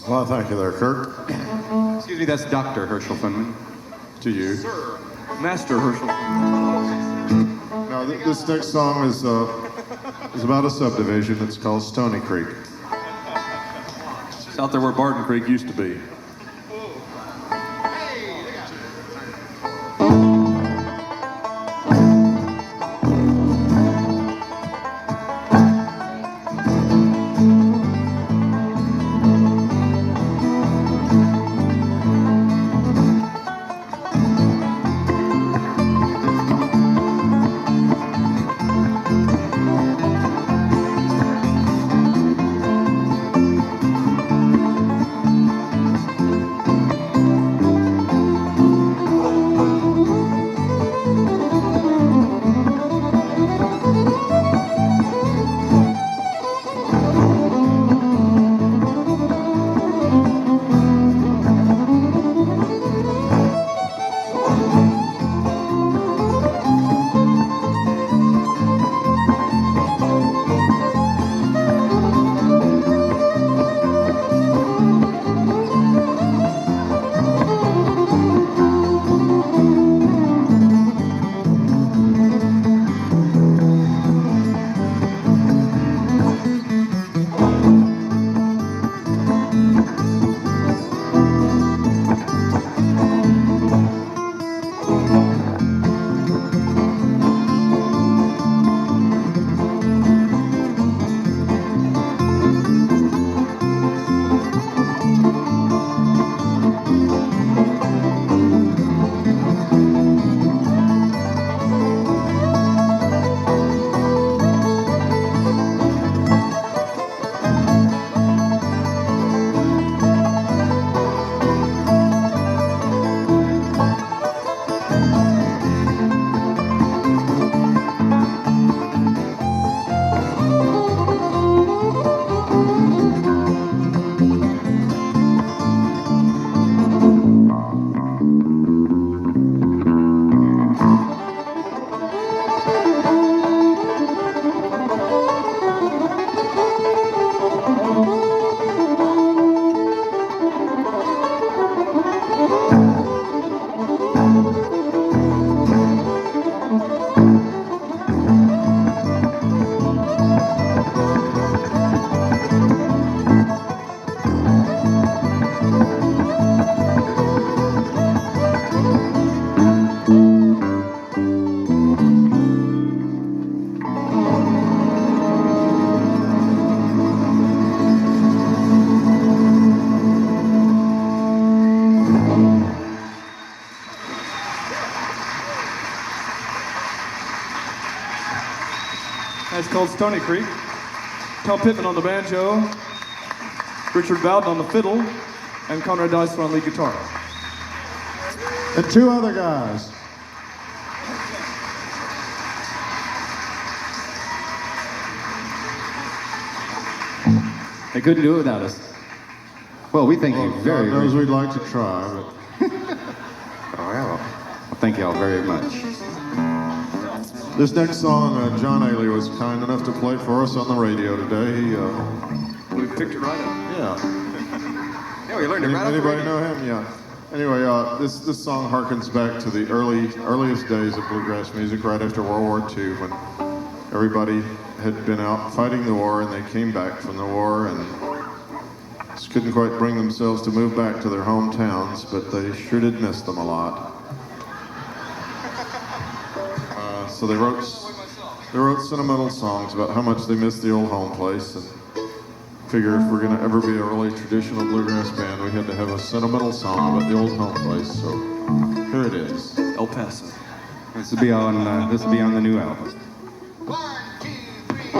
Well, thank you there, Kirk. Excuse me, that's Dr. Herschel Funman. To you. Sir. Master Herschel. Now, this next song is about a subdivision. It's called Stony Creek. It's out there where Barton Creek used to be. That's called Stony Creek. Tom Pittman on the banjo, Richard Bowden on the fiddle, and Conrad Dyson on lead guitar. And two other guys. They couldn't do it without us. Well, we thank you very God knows much. we'd like to try, but Oh, well, thank you all very much. this next song, John Ailey was kind enough to play for us on the radio today. He, We picked it right up. yeah. Yeah, we learned it right off the Anybody radio. know him? Yeah. Anyway, this song harkens back to the earliest days of bluegrass music, right after World War II, when everybody had been out fighting the war, and they came back from the war and just couldn't quite bring themselves to move back to their hometowns, but they sure did miss them a lot. So they wrote sentimental songs about how much they missed the old home place, and figure if we're gonna ever be a really traditional bluegrass band, we had to have a sentimental song about the old home place. So here it is. El Paso. This will be on the new album. 1, 2, 3.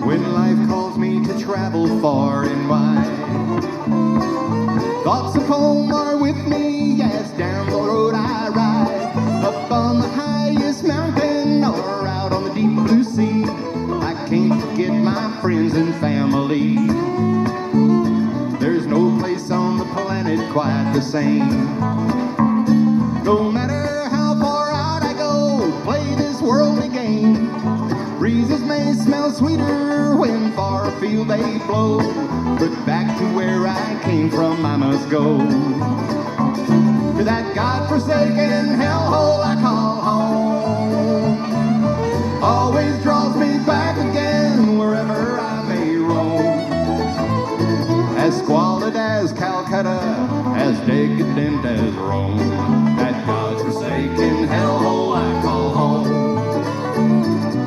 When life calls me to travel far and wide, thoughts of home are with me as down the road I ride. Up on the highest mountain or out on the deep blue sea, I can't forget my friends and family. There's no place on the planet quite the same. No matter how far out I go, play this worldly game, smell sweeter when far afield they blow. But back to where I came from I must go. To that godforsaken hellhole I call home. Always draws me back again wherever I may roam. As squalid as Calcutta, as decadent as Rome, that godforsaken hellhole I call home.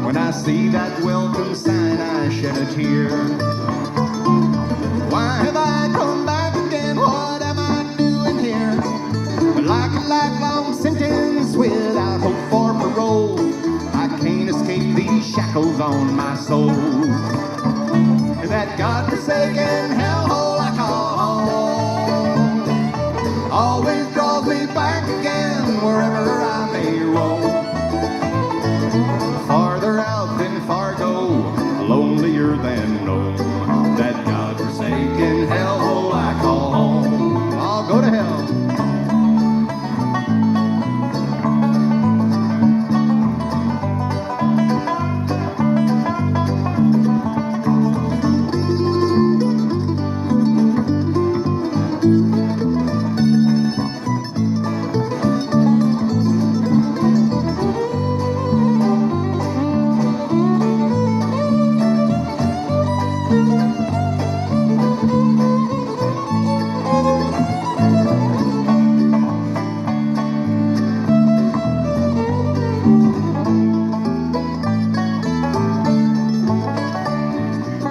When I see that welcome sign, I shed a tear. Why have I come back again? What am I doing here? Like a lifelong sentence without hope for parole, I can't escape these shackles on my soul. And that godforsaken hellhole I call home always draws me back again wherever I may roam. Farther out than Fargo, lonelier than Nome, that godforsaken hellhole I call home. I'll go to hell.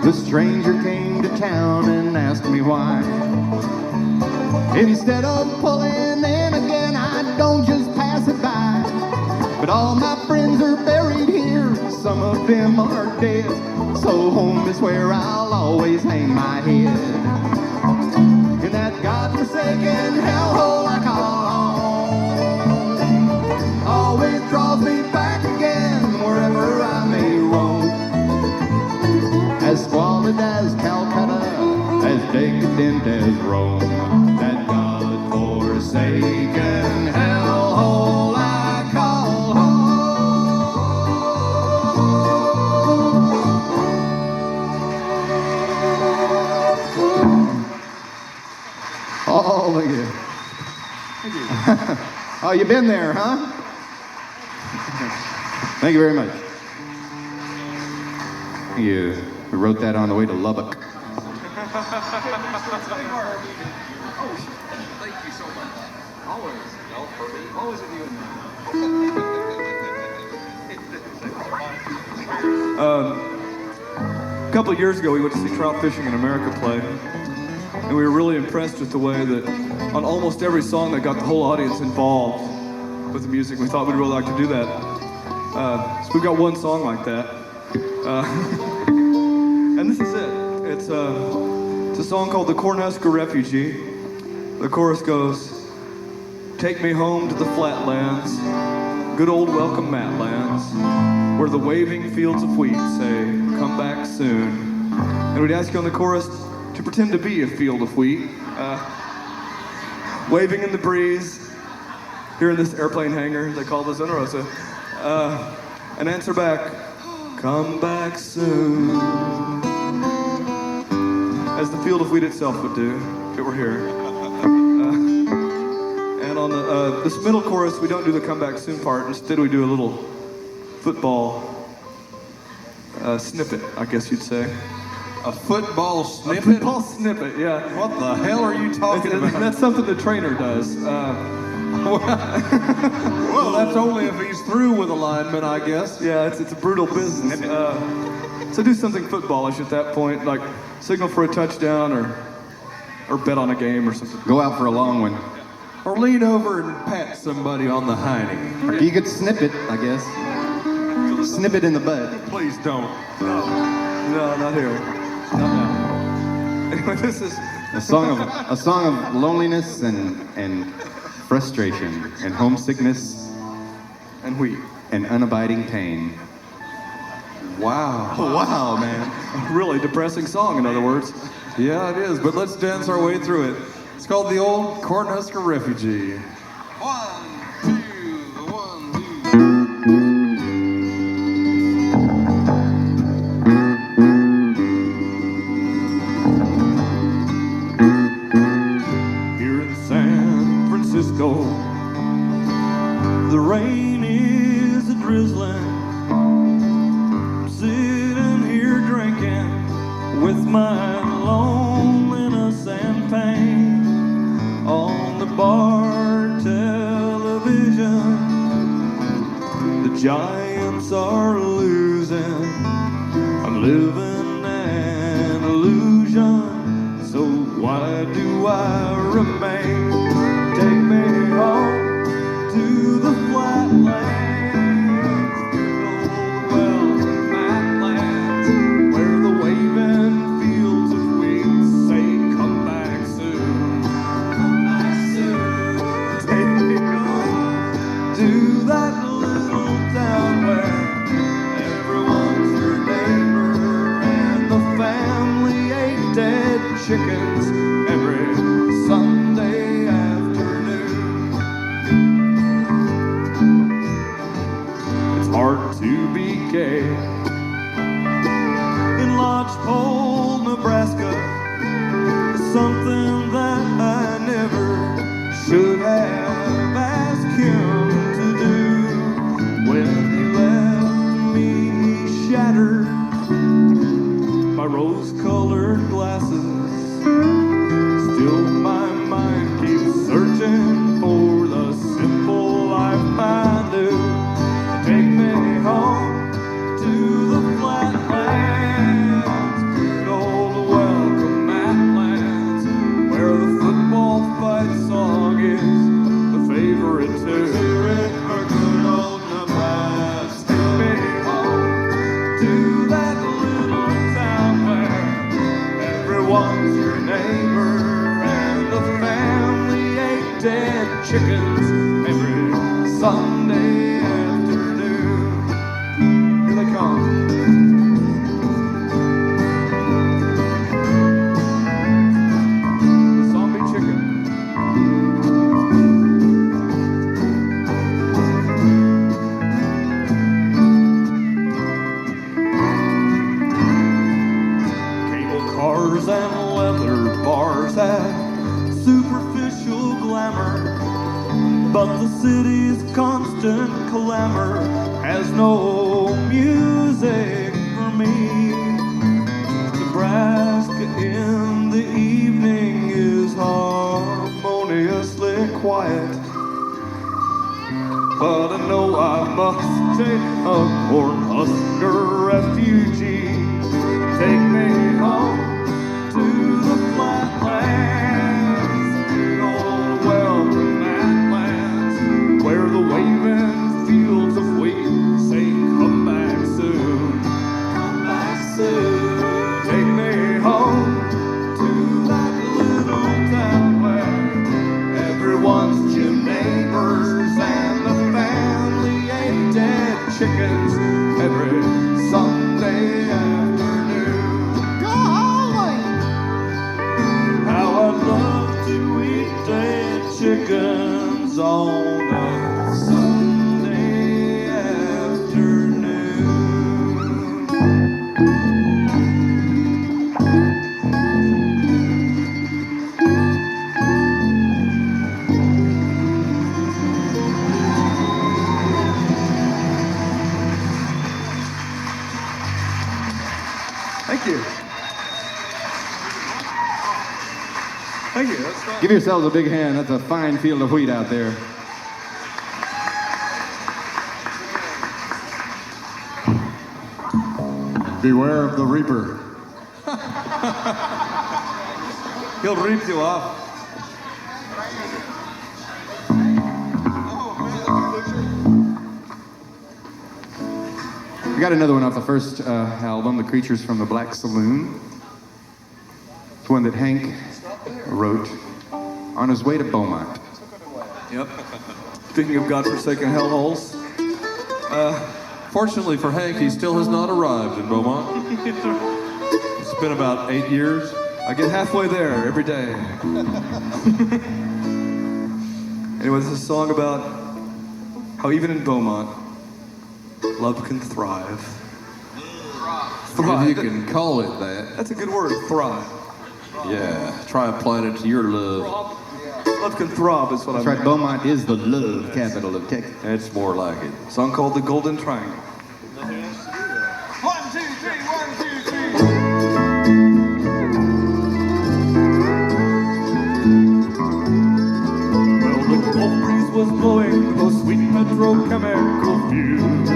The stranger came to town and asked me why. Instead of pulling in again, I don't just pass it by. But all my friends are buried here, some of them are dead. So home is where I'll always hang my head. In that godforsaken hellhole I call home, always draws me back again wherever I may roam. As squalid as Calcutta, as decadent as Rome, that godforsaken hellhole I call home. Oh, look at it. Thank you. Oh, you been there, huh? Thank you very much. You wrote that on the way to Lubbock. Thank you so much. Always. No, for me. Always with you and A couple of years ago, we went to see Trout Fishing in America play, and we were really impressed with the way that on almost every song they got the whole audience involved with the music. We thought we'd really like to do that. So we've got one song like that. And this is it. It's a song called The Cornhusker Refugee. The chorus goes, take me home to the flatlands, good old welcome Matlands, where the waving fields of wheat say, come back soon. And we'd ask you on the chorus to pretend to be a field of wheat, waving in the breeze, here in this airplane hangar they call the Zona Rosa, and answer back, come back soon, as the field of wheat itself would do if it were here. And on this middle chorus, we don't do the come back soon part. Instead, we do a little football snippet, I guess you'd say. A football A snippet? football snippet, yeah. What the hell are you talking about? That's something the trainer does. Well, that's only if he's through with a lineman, I guess. Yeah, it's a brutal business. So do something footballish at that point, like signal for a touchdown or bet on a game or something. Go out for a long one. Or lean over and pat somebody on the hiney. You could snip it, I guess. Snip it in the bud. Please don't. No, not here. Not now. Anyway, this is A song of loneliness and frustration and homesickness and wheat. and unabiding pain. Wow. Wow, man. A really depressing song, in other words. Yeah, it is, but let's dance our way through it. It's called The Old Cornhusker Refugee. 1, 2, 1, 2. with my loneliness and pain on the bar television. The Giants are losing. I'm living an illusion. So why do I remain? Take me home to the flatlands, good old Maplands, where the waving fields of wheat say, "Come back soon, come back soon." Take me home to that little town where everyone's your neighbor and the family ate dead chickens every Sunday afternoon. It's hard to be gay in Lodgepole, Nebraska. It's something that I never should have asked him to do. When he left me shattered by rose-colored glasses, still my mind keeps searching for the simple life I knew. Take me home to the flatlands, good old welcome Maplands, where the football fight song is the favorite tune. For good old Nebraska. Take me home to that little town where everyone's your neighbor and the family ate dead chickens every Sunday afternoon. Here they come. The zombie chicken. Cable cars and leather bars have superficial glamour, but the city's constant clamor has no music for me. Nebraska in the evening is harmoniously quiet, but I know I must take a Cornhusker refugee. Take me home to the flatlands, good old welcome Maplands, where the waving fields of wheat say, "Come back soon, come back soon." Take me home to that little town where everyone's your neighbors and the family ate dead chickens every Sunday afternoon. Golly! How I'd love to eat dead chickens on a Sunday afternoon. Thank you. Thank you. That's fine. Give yourselves a big hand. That's a fine field of wheat out there. Beware of the reaper. He'll reap you off. We got another one off the first album, The Creatures from the Black Saloon. It's one that Hank wrote on his way to Beaumont. Yep. Speaking of godforsaken hellholes, Fortunately for Hank, he still has not arrived in Beaumont. It's been about 8 years. I get halfway there every day. Anyway, this is a song about how even in Beaumont, love can thrive. If you can call it that. That's a good word, thrive. Yeah, try applying it to your love. Love can throb is what That's I right, mean. Beaumont is the love capital of Texas. It's more like it. Song called The Golden Triangle. 1, 2, 3, 1, 2, 3. was blowing those sweet petrochemical fumes.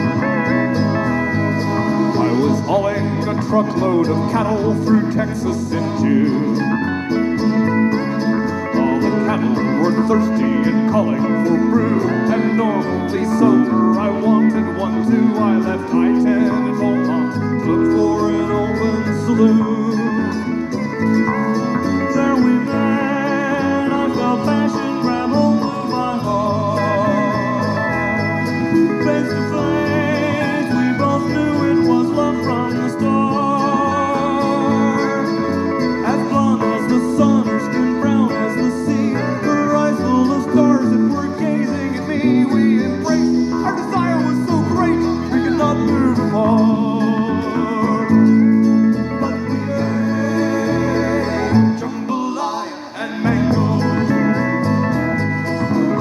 I was hauling a truckload of cattle through Texas in June. All the cattle were thirsty and calling for brew, and normally sober I wanted one too. I left I-10 at Beaumont to look for an open saloon. There we met, I felt passion grab hold of my heart. Face to face, we both knew it was love from the start. As blonde as the sun, her skin brown as the sea, her eyes full of stars that were gazing at me. We embraced, our desire was so great, we could not move apart. But we ate jambalaya and mango,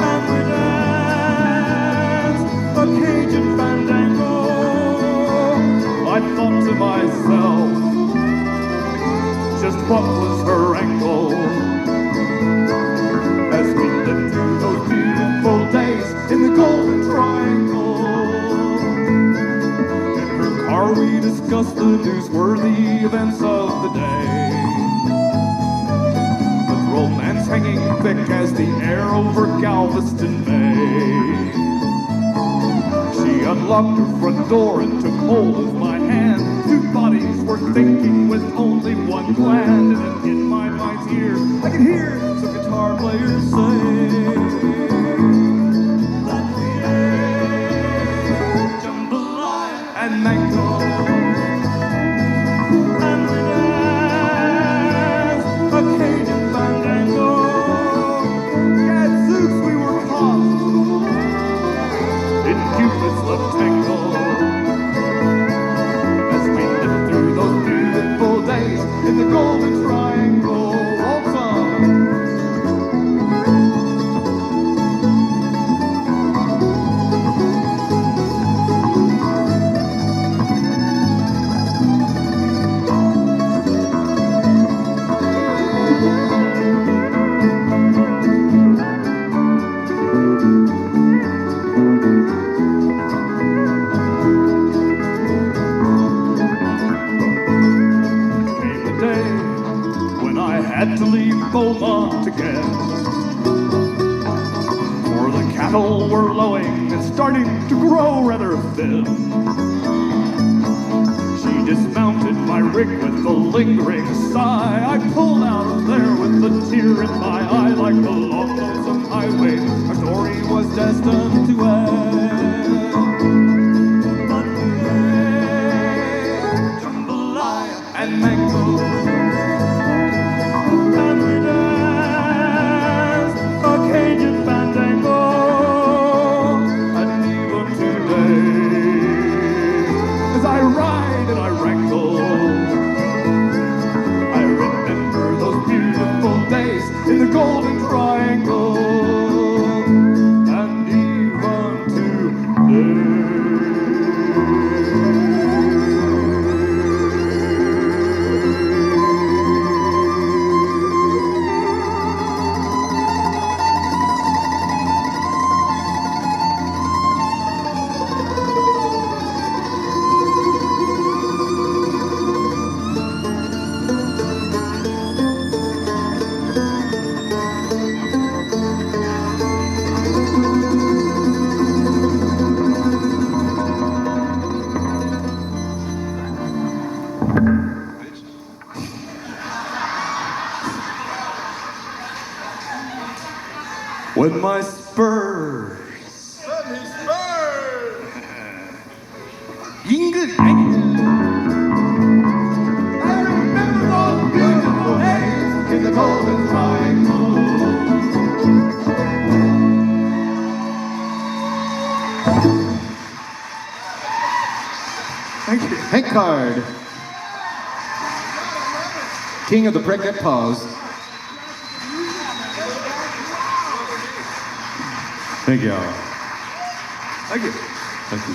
and we danced a Cajun fandango. I thought to myself, just what was her angle? As we lived through those beautiful days in the Golden Triangle. In her car we discussed the newsworthy events of the day, with romance hanging thick as the air over Galveston Bay. She unlocked her front door and took hold of my hand. Two bodies were thinking with only one gland. And in my mind's ear, I could hear some guitar players say that we ate jambalaya and mango, and we danced a Cajun fandango. Gadzooks, we were caught in Cupid's love tangle. As we lived through those beautiful days in the Golden Triangle. Waltz on. Came the day when I had to leave Beaumont again, for the cattle were lowing and starting to grow rather thin. She dismounted my rig with a lingering sigh. I pulled out of there with a tear in my eye, like the long lonesome highway. Our story was destined to end. But we ate jambalaya and mango, and we danced a Cajun fandango. And even today, as I ride and I wrangle, I remember those beautiful days in the Golden Triangle. And even when my spurs jingle, I remember those beautiful days in the Golden Triangle. Thank you. Hank Card, king of the pregnant pause. Thank y'all. Thank you. Thank you.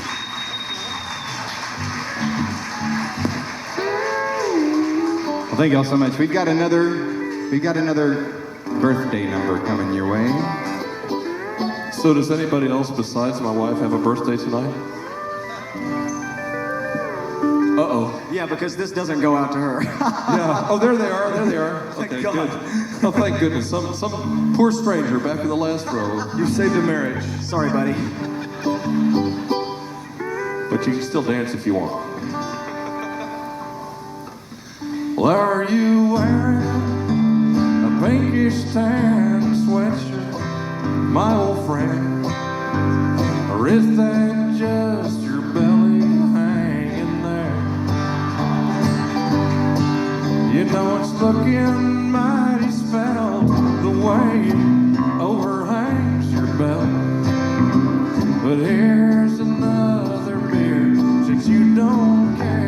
Well, thank y'all so much. We've got another birthday number coming your way. So So does anybody else besides my wife have a birthday tonight? Uh-oh. Yeah, because this doesn't go out to her. Yeah. Oh, there they are. There they are. Okay, God. good. Oh, thank goodness. Some poor stranger back in the last row. You saved a marriage. Sorry, buddy. But you can still dance if you want. Well, are you wearing a pinkish tan sweatshirt, my old friend? Or is that just your belly hanging there? You know it's looking mighty svelte the way it overhangs your belly. But here's another beer since you don't care.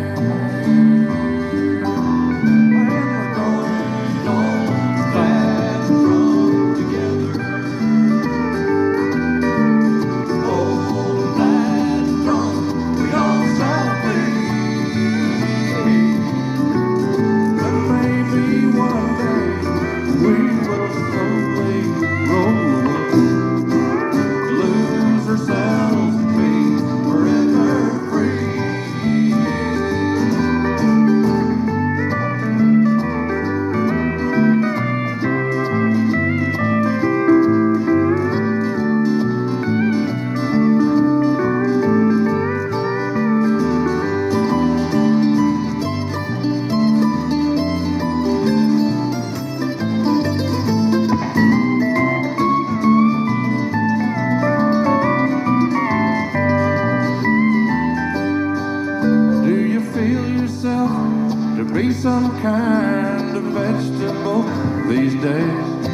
Some kind of vegetable these days,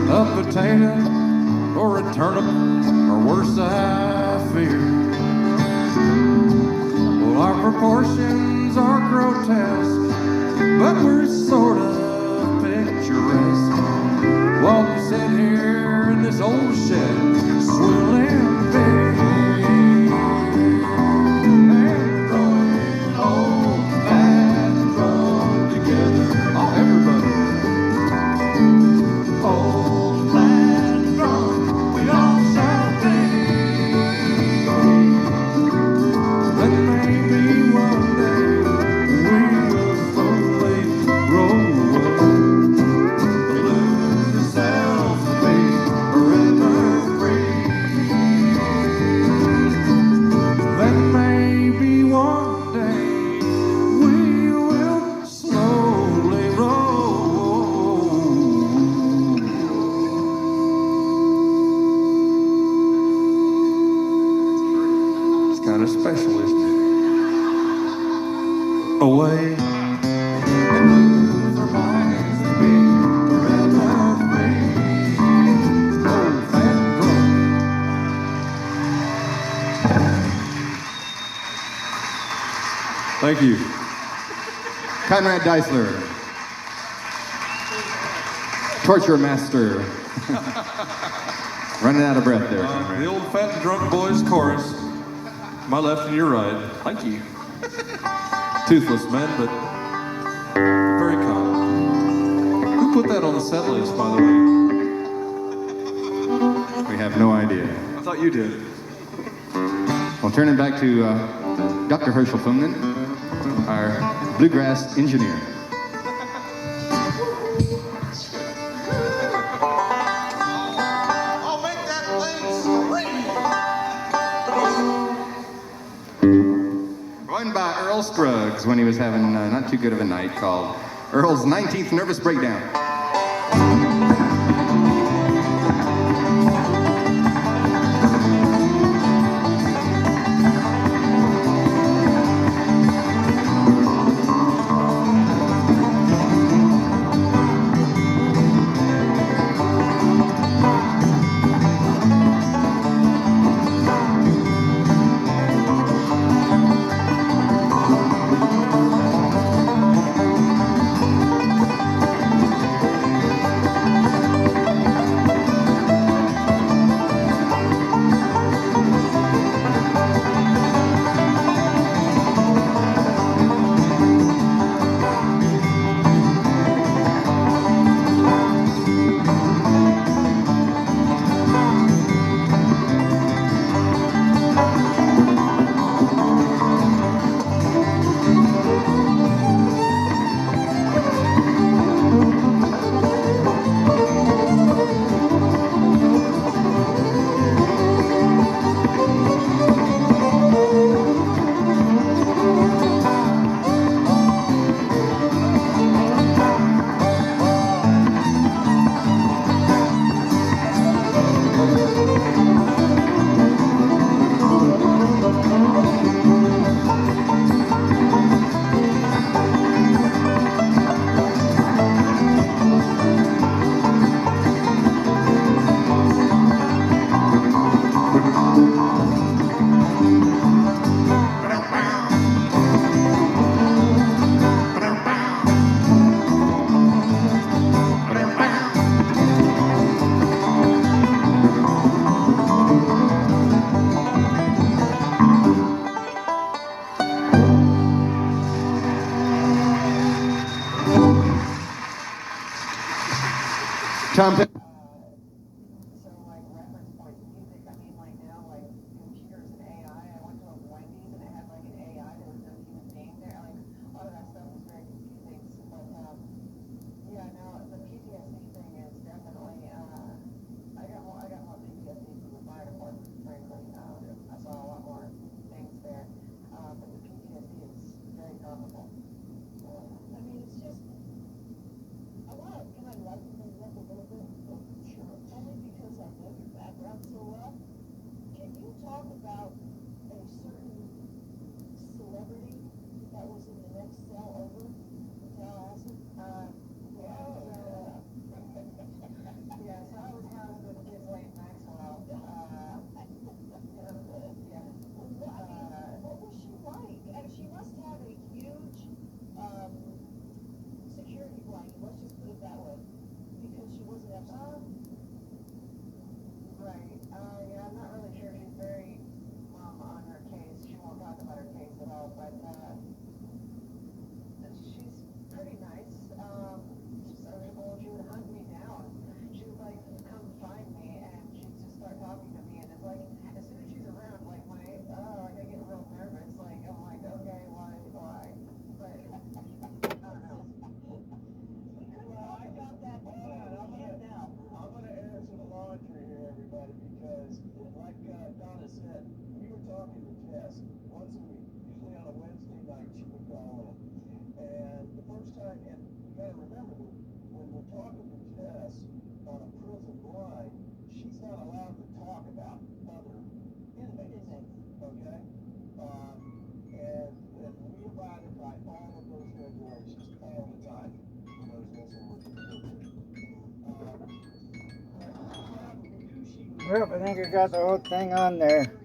a potato or a turnip, or worse I fear. Well, our proportions are grotesque, but we're sort of picturesque while we sit here in this old shed swilling big. Kind of special, isn't it? Away and lose our minds and be forever free. Old fat drunk. Thank you. Conrad Deisler. Torture master. Running out of breath there, Conrad. The old fat and drunk boys chorus. My left and your right. Thank you. Toothless men, but very kind. Who put that on the set list, by the way? We have no idea. I thought you did. Well, turning back to Dr. Herschel Fumman, our bluegrass engineer. I'll make that thing scream. Joined by Earl Scruggs when he was having not too good of a night, called Earl's 19th Nervous Breakdown. Tom. So like reference points, music, I mean like now like computers and AI, I went to a Wendy's and it had like an AI, there was no human being there, like a lot of that stuff was very confusing, but yeah, no, the PTSD thing is definitely, I got more PTSD from the fire department, frankly, I saw a lot more things there, but the PTSD is very topical. I mean, it's just, I want to kind of lighten things up a little bit. Sure. Only because I know your background so well. Can you talk about a certain celebrity that was in the next cell over in Tallahassee? Yeah, so I was housed with Ghislaine Maxwell. What was she like? And she must have a huge, security blanket, let's just put it that way, because she wasn't right. Yeah, I'm not really sure. She's very on her case. She won't talk about her case at all, but she's pretty nice. So she would hunt me down. She would like come find me, and she'd just start talking to me, and it's like as soon as she's around, like like I get real nervous. Like I'm like, okay, why? But I don't know. Well, I got that. I'm gonna air some laundry here, everybody, because like Donna said, we were talking to Jess once a week, usually on a Wednesday night. She would call in, and the first time, and you gotta remember that when we're talking to Jess on a prison line, she's not allowed to talk about other inmates. Okay. And we abided by all of those regulations all the time. Well, I think I got the whole thing on there.